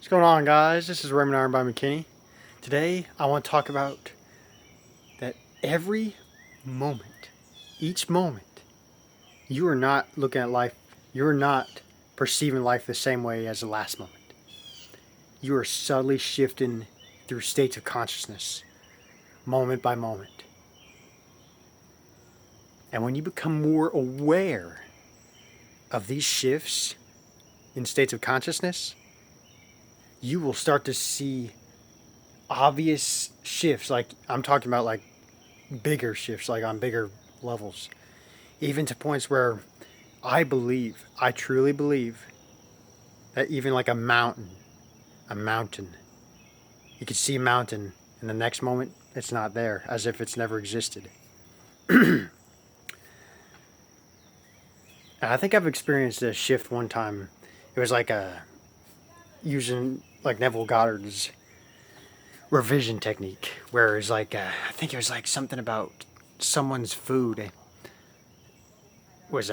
What's going on, guys? This is Raymond Iron by McKinney. Today, I want to talk about that every moment, each moment, you are not looking at life, you are not perceiving life the same way as the last moment. You are subtly shifting through states of consciousness, moment by moment. And when you become more aware of these shifts in states of consciousness, you will start to see obvious shifts. Like, I'm talking about like bigger shifts, like on bigger levels, even to points where I truly believe that even like a mountain, you could see a mountain and the next moment it's not there, as if it's never existed. And I think I've experienced a shift one time. It was like using like Neville Goddard's revision technique, where it's like I think it was like something about someone's food was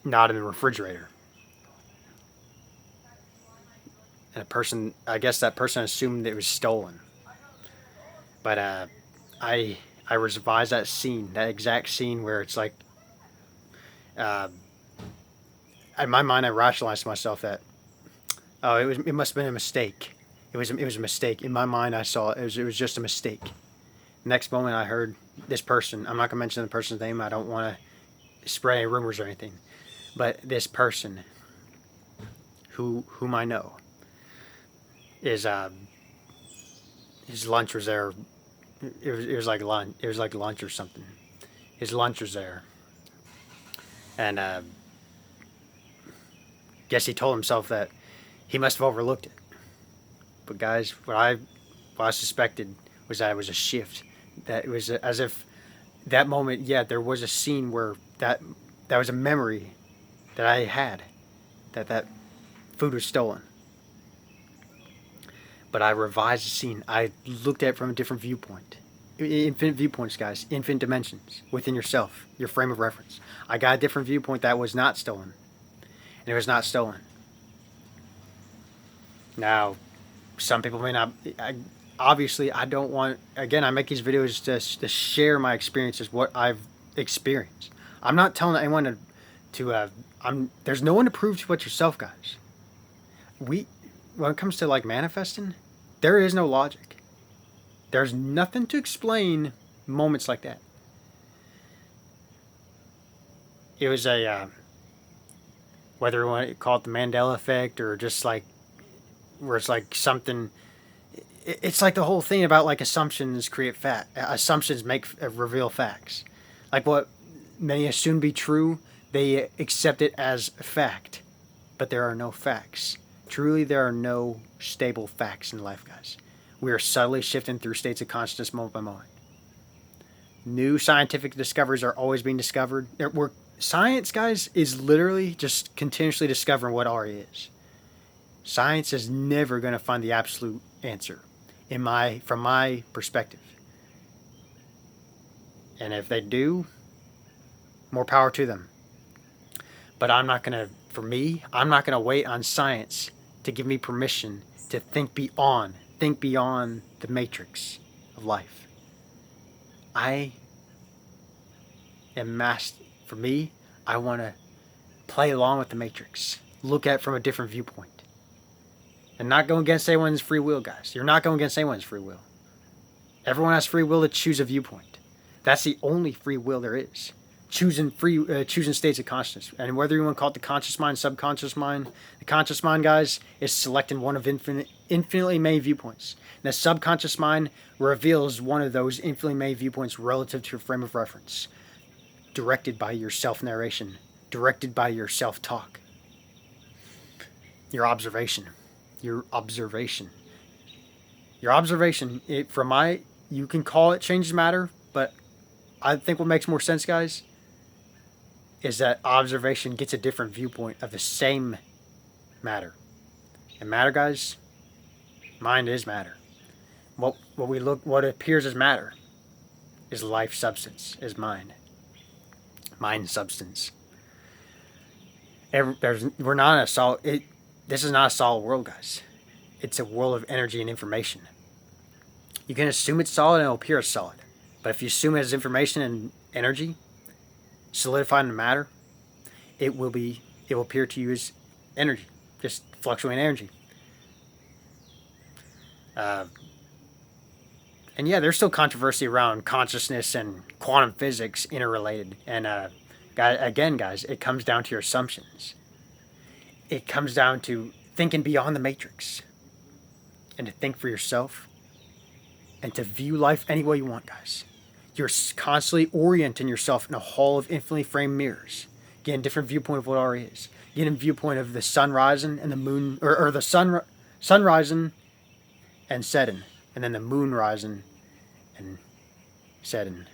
not in the refrigerator, and I guess that person assumed it was stolen. But I revised that scene, that exact scene where it's like, uh, in my mind, I rationalized to myself that, oh, it must have been a mistake. It was a mistake. In my mind, I saw it was just a mistake. Next moment, I heard this person. I'm not gonna mention the person's name. I don't want to spread any rumors or anything. But this person, whom I know, is his lunch was there. It was like lunch. It was like lunch or something. His lunch was there, and guess he told himself that he must have overlooked it. But guys, what I suspected was that it was a shift. That it was as if that moment, yeah, there was a scene where that was a memory that I had, that food was stolen. But I revised the scene. I looked at it from a different viewpoint. Infinite viewpoints, guys. Infinite dimensions within yourself, your frame of reference. I got a different viewpoint that was not stolen. And it was not stolen. Now, some people may not. Obviously, I don't want. Again, I make these videos to share my experiences, what I've experienced. I'm not telling anyone to. There's no one to prove to but yourself, guys. When it comes to like manifesting, there is no logic. There's nothing to explain moments like that. It was whether you want to call it the Mandela effect or just like where it's like something. It's like the whole thing about like assumptions create fact. Assumptions make reveal facts. Like what many assume to be true, they accept it as fact, but there are no facts. Truly, there are no stable facts in life, guys. We are subtly shifting through states of consciousness moment by moment. New scientific discoveries are always being discovered. Science, guys, is literally just continuously discovering what already is. Science is never going to find the absolute answer, from my perspective. And if they do, more power to them. But I'm not going to wait on science to give me permission to think beyond the matrix of life. For me, I want to play along with the matrix, look at it from a different viewpoint, and not go against anyone's free will, guys. You're not going against anyone's free will. Everyone has free will to choose a viewpoint. That's the only free will there is. Choosing states of consciousness, and whether you want to call it the conscious mind, subconscious mind, the conscious mind, guys, is selecting one of infinitely many viewpoints. And the subconscious mind reveals one of those infinitely many viewpoints relative to your frame of reference, directed by your self-narration, directed by your self-talk, your observation. You can call it changes matter, but I think what makes more sense, guys, is that observation gets a different viewpoint of the same matter. And matter, guys, mind is matter. What appears as matter is life substance, is mind. Mind substance. We're not a solid. This is not a solid world, guys. it's a world of energy and information. You can assume it's solid and it'll appear as solid. But if you assume it as information and energy, solidified in matter, it will appear to you as energy, just fluctuating energy. And yeah, there's still controversy around consciousness and quantum physics interrelated. And guys, it comes down to your assumptions. It comes down to thinking beyond the matrix and to think for yourself and to view life any way you want, guys. You're constantly orienting yourself in a hall of infinitely framed mirrors, getting a different viewpoint of what already is. Getting a viewpoint of the sun rising and the moon, or the sun rising and setting, and then the moon rising and setting.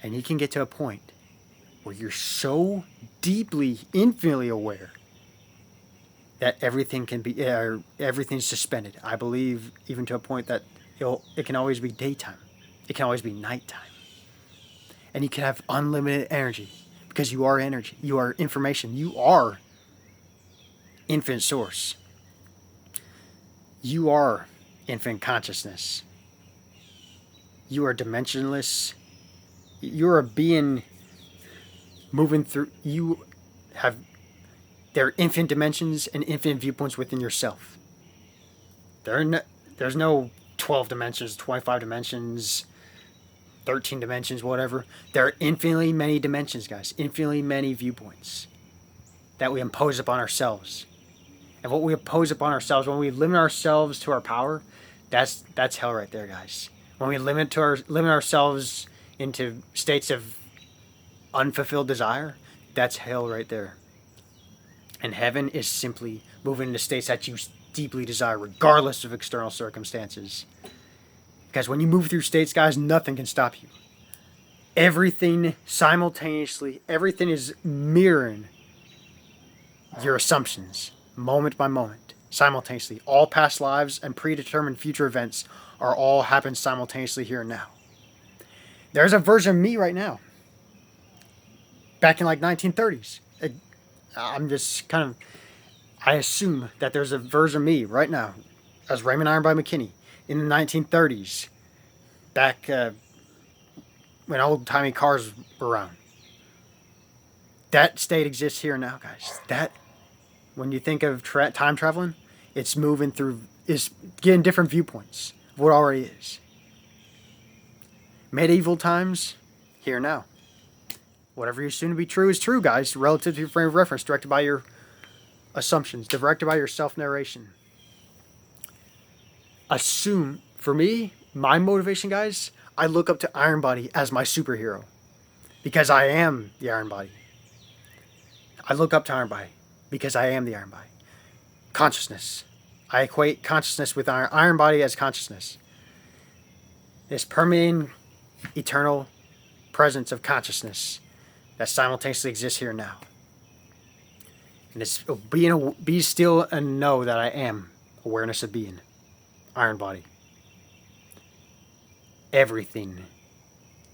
And you can get to a point where you're so deeply, infinitely aware that everything can be, everything's suspended. I believe even to a point that it can always be daytime. It can always be nighttime. And you can have unlimited energy because you are energy. You are information. You are infinite source. You are infinite consciousness. You are dimensionless. You're a being moving through. There are infinite dimensions and infinite viewpoints within yourself. There's no 12 dimensions, 25 dimensions, 13 dimensions, whatever. There are infinitely many dimensions, guys. Infinitely many viewpoints that we impose upon ourselves. And what we impose upon ourselves, when we limit ourselves to our power, that's hell right there, guys. When we limit ourselves into states of unfulfilled desire, that's hell right there. And heaven is simply moving into states that you deeply desire, regardless of external circumstances. Because when you move through states, guys, nothing can stop you. Everything simultaneously, everything is mirroring your assumptions, moment by moment, simultaneously. All past lives and predetermined future events are all happen simultaneously here and now. There's a version of me right now, back in like 1930s. I'm just kind of, I assume that there's a version of me right now as Raymond Ironbody McKinney in the 1930s, back when old-timey cars were around. That state exists here now, guys. That, when you think of time traveling, it's moving through, is getting different viewpoints of what already is. Medieval times, here now. Whatever you assume to be true is true, guys, relative to your frame of reference, directed by your assumptions, directed by your self-narration. Assume, for me, my motivation, guys, I look up to Ironbody as my superhero. Because I am the Ironbody. I look up to Ironbody because I am the Ironbody. Consciousness. I equate consciousness with Ironbody as consciousness. This permeating, eternal presence of consciousness that simultaneously exists here now. And it's be still and know that I am awareness of being. Ironbody. Everything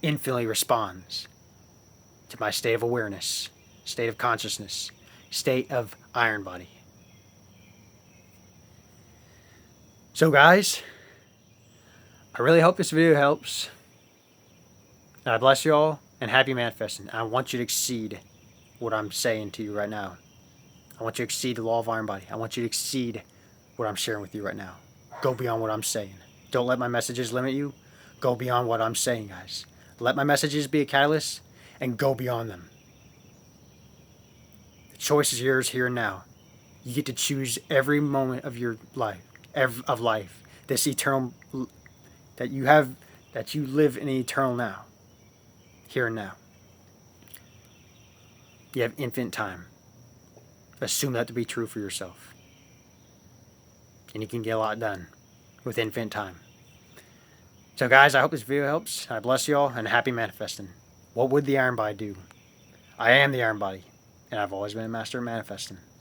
infinitely responds to my state of awareness, state of consciousness, state of Ironbody. So guys, I really hope this video helps. And I bless you all and happy manifesting. I want you to exceed what I'm saying to you right now. I want you to exceed the law of Ironbody. I want you to exceed what I'm sharing with you right now. Go beyond what I'm saying. Don't let my messages limit you. Go beyond what I'm saying, guys. Let my messages be a catalyst and go beyond them. The choice is yours here and now. You get to choose every moment of your life, this eternal, that you live in an eternal now, here and now. You have infinite time. Assume that to be true for yourself. And you can get a lot done with infinite time. So guys, I hope this video helps. I bless you all and happy manifesting. What would the Ironbody do? I am the Ironbody, and I've always been a master of manifesting.